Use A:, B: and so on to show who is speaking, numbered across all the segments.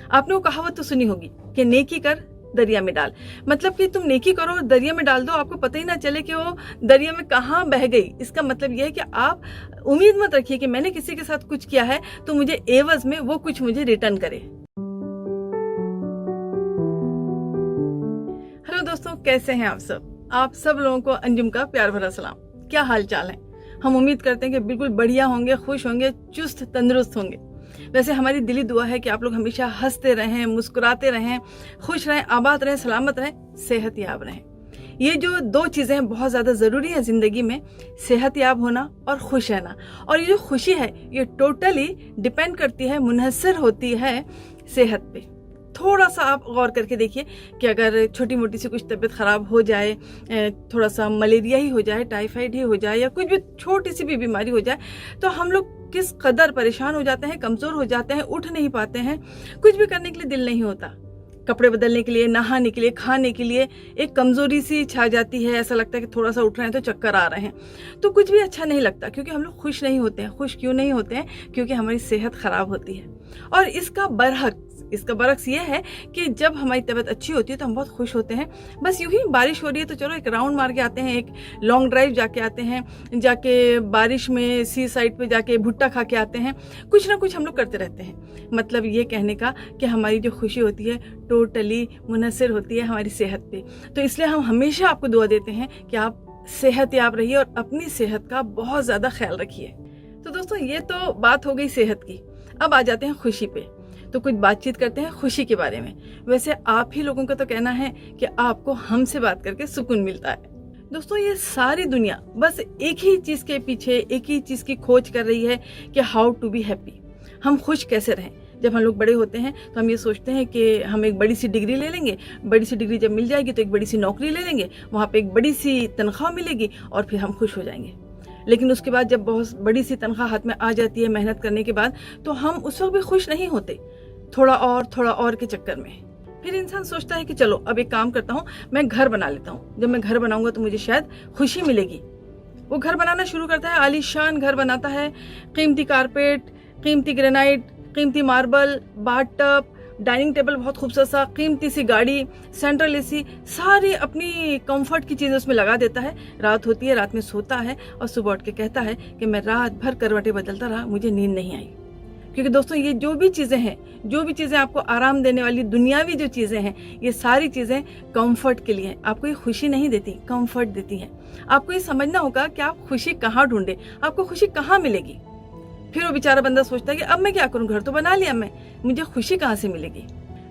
A: आपने वो कहावत तो सुनी होगी कि नेकी कर दरिया में डाल। मतलब कि तुम नेकी करो और दरिया में डाल दो, आपको पता ही ना चले कि वो दरिया में कहाँ बह गई। इसका मतलब यह है कि आप उम्मीद मत रखिए कि मैंने किसी के साथ कुछ किया है तो मुझे एवज में वो कुछ मुझे रिटर्न करे। हेलो दोस्तों, कैसे हैं आप सब? आप सब लोगों को अंजुम का प्यार भरा सलाम। क्या हाल चाल है? हम उम्मीद करते हैं कि बिल्कुल बढ़िया होंगे, खुश होंगे, चुस्त तंदुरुस्त होंगे। वैसे हमारी दिली दुआ है कि आप लोग हमेशा हंसते रहें, मुस्कुराते रहें, खुश रहें, आबाद रहें, सलामत रहें, सेहतयाब रहें। ये जो दो चीज़ें बहुत ज़्यादा ज़रूरी हैं ज़िंदगी में, सेहतयाब होना और खुश रहना। और ये जो खुशी है ये टोटली डिपेंड करती है, मुनहसर होती है सेहत पे। थोड़ा सा आप गौर करके देखिए कि अगर छोटी मोटी सी कुछ तबीयत ख़राब हो जाए, थोड़ा सा मलेरिया ही हो जाए, टाइफाइड ही हो जाए, या कुछ भी छोटी सी भी बीमारी हो जाए, तो हम लोग किस कदर परेशान हो जाते हैं, कमज़ोर हो जाते हैं, उठ नहीं पाते हैं, कुछ भी करने के लिए दिल नहीं होता। कपड़े बदलने के लिए, नहाने के लिए, खाने के लिए एक कमज़ोरी सी छा जाती है। ऐसा लगता है कि थोड़ा सा उठ रहे हैं तो चक्कर आ रहे हैं, तो कुछ भी अच्छा नहीं लगता, क्योंकि हम लोग खुश नहीं होते हैं। खुश क्यों नहीं होते हैं? क्योंकि हमारी सेहत ख़राब होती है। और इसका बरक्स ये है कि जब हमारी तबीयत अच्छी होती है तो हम बहुत खुश होते हैं। बस यूं ही बारिश हो रही है तो चलो एक राउंड मार के आते हैं, एक लॉन्ग ड्राइव जाके आते हैं, जाके बारिश में सी साइड पे जाके भुट्टा खा के आते हैं। कुछ ना कुछ हम लोग करते रहते हैं। मतलब ये कहने का कि हमारी जो खुशी होती है टोटली मुनहसर होती है हमारी सेहत पे। तो इसलिए हम हमेशा आपको दुआ देते हैं कि आप सेहतयाब रहिए और अपनी सेहत का बहुत ज़्यादा ख्याल रखिए। तो दोस्तों, ये तो बात हो गई सेहत की। अब आ जाते हैं खुशी पे। तो कुछ बातचीत करते हैं खुशी के बारे में। वैसे आप ही लोगों का तो कहना है कि आपको हमसे बात करके सुकून मिलता है। दोस्तों, ये सारी दुनिया बस एक ही चीज़ के पीछे, एक ही चीज़ की खोज कर रही है कि हाउ टू बी हैप्पी। हम खुश कैसे रहें। जब हम लोग बड़े होते हैं तो हम ये सोचते हैं कि हम एक बड़ी सी डिग्री ले लेंगे, बड़ी सी डिग्री जब मिल जाएगी तो एक बड़ी सी नौकरी ले लेंगे, वहाँ पे एक बड़ी सी तनख्वाह मिलेगी और फिर हम खुश हो जाएंगे। लेकिन उसके बाद जब बहुत बड़ी सी तनख्वाह हाथ में आ जाती है मेहनत करने के बाद, तो हम उस वक्त भी खुश नहीं होते। थोड़ा और के चक्कर में फिर इंसान सोचता है कि चलो अब एक काम करता हूँ, मैं घर बना लेता हूँ। जब मैं घर बनाऊंगा तो मुझे शायद खुशी मिलेगी। वो घर बनाना शुरू करता है, आलीशान घर बनाता है, कीमती कारपेट, कीमती ग्रेनाइट, कीमती मार्बल, बाथटब, डाइनिंग टेबल बहुत खूबसूरत सा, कीमती सी गाड़ी, सेंट्रल एसी, सारी अपनी कंफर्ट की चीज़ें उसमें लगा देता है। रात होती है, रात में सोता है और सुबह उठ के कहता है कि मैं रात भर करवटें बदलता रहा, मुझे नींद नहीं आई। क्योंकि दोस्तों, ये जो भी चीज़ें आपको आराम देने वाली दुनियावी जो चीज़ें हैं, ये सारी चीज़ें कंफर्ट के लिए हैं। आपको ये खुशी नहीं देती, कंफर्ट देती हैं। आपको ये समझना होगा कि आप खुशी कहाँ ढूंढें, आपको खुशी कहाँ मिलेगी। फिर वो बेचारा बंदा सोचता है कि अब मैं क्या करूँ, घर तो बना लिया मैं, मुझे खुशी कहाँ से मिलेगी।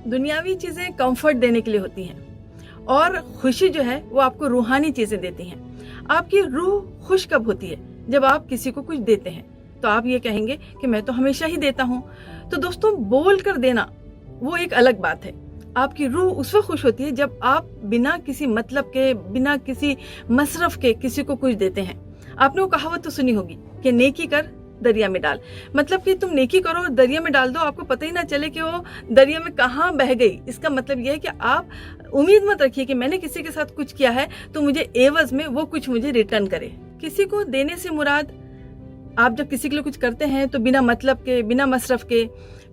A: दुनियावी चीज़ें कंफर्ट देने के लिए होती हैं और खुशी जो है वो आपको रूहानी चीज़ें देती हैं। आपकी रूह खुश कब होती है? जब आप किसी को कुछ देते हैं। तो आप ये कहेंगे कि मैं तो हमेशा ही देता हूँ। तो दोस्तों, बोल कर देना वो एक अलग बात है। आपकी रूह उस वक्त खुश होती है जब आप बिना किसी मतलब के, बिना किसी मसरफ के किसी को कुछ देते हैं। आपने वो कहावत तो सुनी होगी कि नेकी कर दरिया में डाल। मतलब कि तुम नेकी करो और दरिया में डाल दो, आपको पता ही ना चले कि वो दरिया में कहाँ बह गई। इसका मतलब यह है कि आप उम्मीद मत रखिए कि मैंने किसी के साथ कुछ किया है तो मुझे एवज में वो कुछ मुझे रिटर्न करे। किसी को देने से मुराद, आप जब किसी के लिए कुछ करते हैं तो बिना मतलब के, बिना मसरफ के,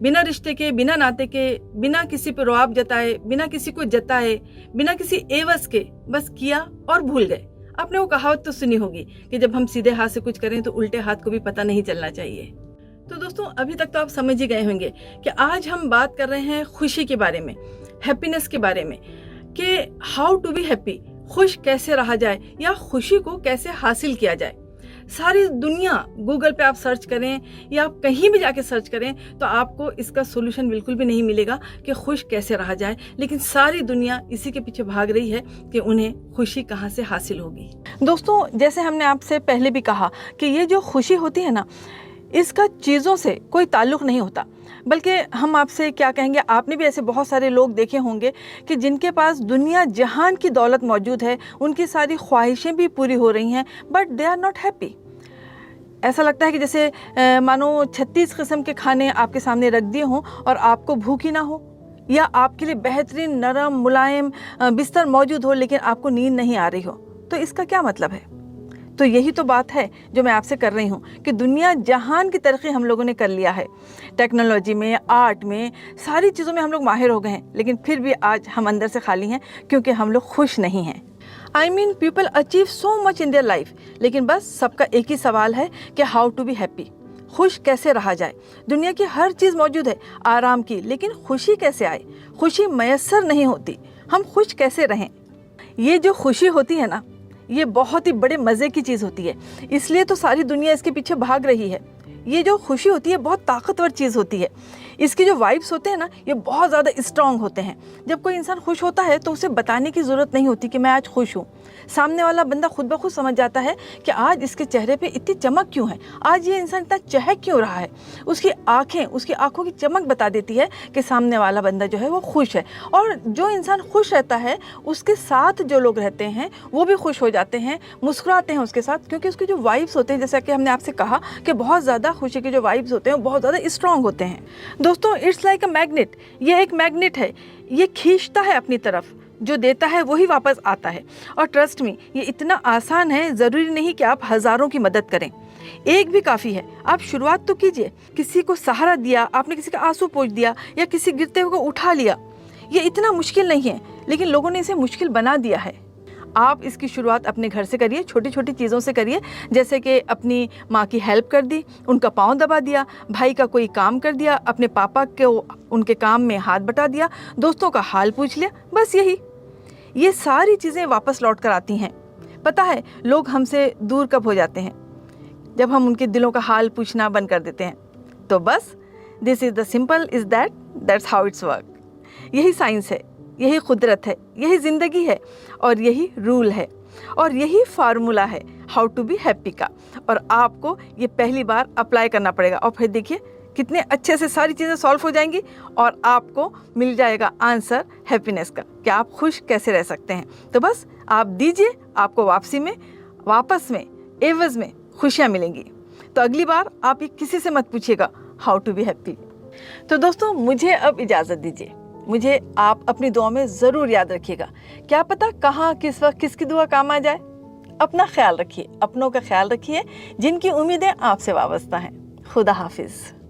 A: बिना रिश्ते के, बिना नाते के, बिना किसी पर रुआब जताए, बिना किसी को जताए, बिना किसी एवज के बस किया और भूल गए। आपने वो कहावत तो सुनी होगी कि जब हम सीधे हाथ से कुछ करें तो उल्टे हाथ को भी पता नहीं चलना चाहिए। तो दोस्तों, अभी तक तो आप समझ ही गए होंगे कि आज हम बात कर रहे हैं खुशी के बारे में, हैप्पीनेस के बारे में, कि हाउ टू बी हैप्पी, खुश कैसे रहा जाए या खुशी को कैसे हासिल किया जाए। सारी दुनिया, गूगल पे आप सर्च करें या आप कहीं भी जाके सर्च करें तो आपको इसका सोल्यूशन बिल्कुल भी नहीं मिलेगा कि खुश कैसे रहा जाए। लेकिन सारी दुनिया इसी के पीछे भाग रही है कि उन्हें खुशी कहाँ से हासिल होगी। दोस्तों, जैसे हमने आपसे पहले भी कहा कि ये जो खुशी होती है ना, इसका चीज़ों से कोई ताल्लुक़ नहीं होता, बल्कि हम आपसे क्या कहेंगे, आपने भी ऐसे बहुत सारे लोग देखे होंगे कि जिनके पास दुनिया जहान की दौलत मौजूद है, उनकी सारी ख्वाहिशें भी पूरी हो रही हैं, but they are not happy. ऐसा लगता है कि जैसे मानो 36 किस्म के खाने आपके सामने रख दिए हों और आपको भूख ही ना हो, या आपके लिए बेहतरीन नरम मुलायम बिस्तर मौजूद हो लेकिन आपको नींद नहीं आ रही हो। तो इसका क्या मतलब है? तो यही तो बात है जो मैं आपसे कर रही हूँ कि दुनिया जहान की तरक्की हम लोगों ने कर लिया है, टेक्नोलॉजी में, आर्ट में, सारी चीज़ों में हम लोग माहिर हो गए हैं, लेकिन फिर भी आज हम अंदर से खाली हैं क्योंकि हम लोग खुश नहीं हैं। I mean people achieve so much in their life, लेकिन बस सबका एक ही सवाल है कि हाउ टू बी हैप्पी, खुश कैसे रहा जाए। दुनिया की हर चीज़ मौजूद है आराम की, लेकिन खुशी कैसे आए, खुशी मैसर नहीं होती, हम खुश कैसे रहें। ये जो खुशी होती है ना, ये बहुत ही बड़े मज़े की चीज़ होती है, इसलिए तो सारी दुनिया इसके पीछे भाग रही है। ये जो खुशी होती है बहुत ताकतवर चीज़ होती है, इसके जो वाइब्स होते हैं ना ये बहुत ज़्यादा स्ट्रॉन्ग होते हैं। जब कोई इंसान खुश होता है तो उसे बताने की ज़रूरत नहीं होती कि मैं आज खुश हूँ, सामने वाला बंदा खुद ब खुद समझ जाता है कि आज इसके चेहरे पे इतनी चमक क्यों है, आज ये इंसान इतना चहक क्यों रहा है। उसकी आँखें, उसकी आँखों की चमक बता देती है कि सामने वाला बंदा जो है वो खुश है। और जो इंसान खुश रहता है उसके साथ जो लोग रहते हैं वो भी खुश हो जाते हैं, मुस्कुराते हैं उसके साथ, क्योंकि उसके जो वाइब्स होते हैं, जैसा कि हमने आपसे कहा कि बहुत ज़्यादा खुशी के जो वाइब्स होते हैं वो बहुत ज़्यादा स्ट्रॉन्ग होते हैं। दोस्तों, इट्स लाइक अ मैग्नेट, ये एक मैग्नेट है, ये खींचता है अपनी तरफ, जो देता है वही वापस आता है। और ट्रस्ट मी, ये इतना आसान है, ज़रूरी नहीं कि आप हज़ारों की मदद करें, एक भी काफ़ी है। आप शुरुआत तो कीजिए, किसी को सहारा दिया आपने, किसी का आंसू पोंछ दिया या किसी गिरते हुए को उठा लिया, ये इतना मुश्किल नहीं है, लेकिन लोगों ने इसे मुश्किल बना दिया है। आप इसकी शुरुआत अपने घर से करिए, छोटी छोटी चीज़ों से करिए, जैसे कि अपनी माँ की हेल्प कर दी, उनका पाँव दबा दिया, भाई का कोई काम कर दिया, अपने पापा को उनके काम में हाथ बटा दिया, दोस्तों का हाल पूछ लिया, बस यही। ये सारी चीज़ें वापस लौट कर आती हैं। पता है लोग हमसे दूर कब हो जाते हैं? जब हम उनके दिलों का हाल पूछना बंद कर देते हैं। तो बस this is the simple is that's how it's work. यही साइंस है, यही कुदरत है, यही ज़िंदगी है, और यही रूल है, और यही फार्मूला है हाउ टू बी हैप्पी का। और आपको ये पहली बार अप्लाई करना पड़ेगा, और फिर देखिए कितने अच्छे से सारी चीज़ें सॉल्व हो जाएंगी और आपको मिल जाएगा आंसर हैप्पीनेस का, कि आप खुश कैसे रह सकते हैं। तो बस आप दीजिए, आपको वापस में एवज़ में खुशियाँ मिलेंगी। तो अगली बार आप ये किसी से मत पूछिएगा हाउ टू बी हैप्पी। तो दोस्तों, मुझे अब इजाज़त दीजिए, मुझे आप अपनी दुआ में ज़रूर याद रखिएगा, क्या पता कहाँ किस वक्त किसकी दुआ काम आ जाए। अपना ख्याल रखिए, अपनों का ख्याल रखिए, जिनकी उम्मीदें आपसे वाबस्ता हैं। खुदा हाफिज़।